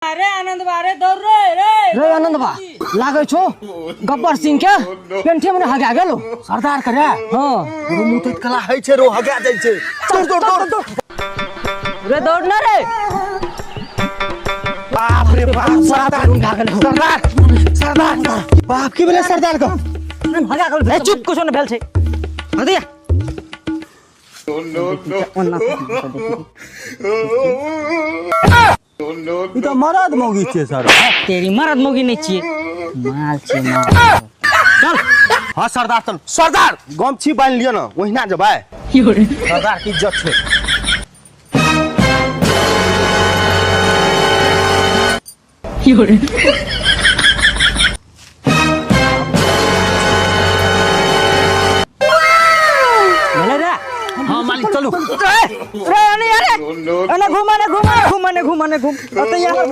अरे आनंद बारे दौड़ रे आनंद बा लागे छो गब्बर सिंह के पेंठे में हगा गेलो सरदार करे हां मुतत कला है छे रो हगा जाय छे दौड़ रे दौड़ ना रे बाप रे बाप सरदार उठा गेल सरदार बाप की बोले सरदार को हगा गेल ए चुप कुछ न भेल छे हदिया ई तो मरद मौगी छे सर तेरी मरद मोगी नहीं छिए माल छे माल चल हां सरदार सरदार गमछी बांध लियो ना ओहिना जबाय सरदार की इज्जत छे हाँ मालिक चलो रे अरे घूम अते यार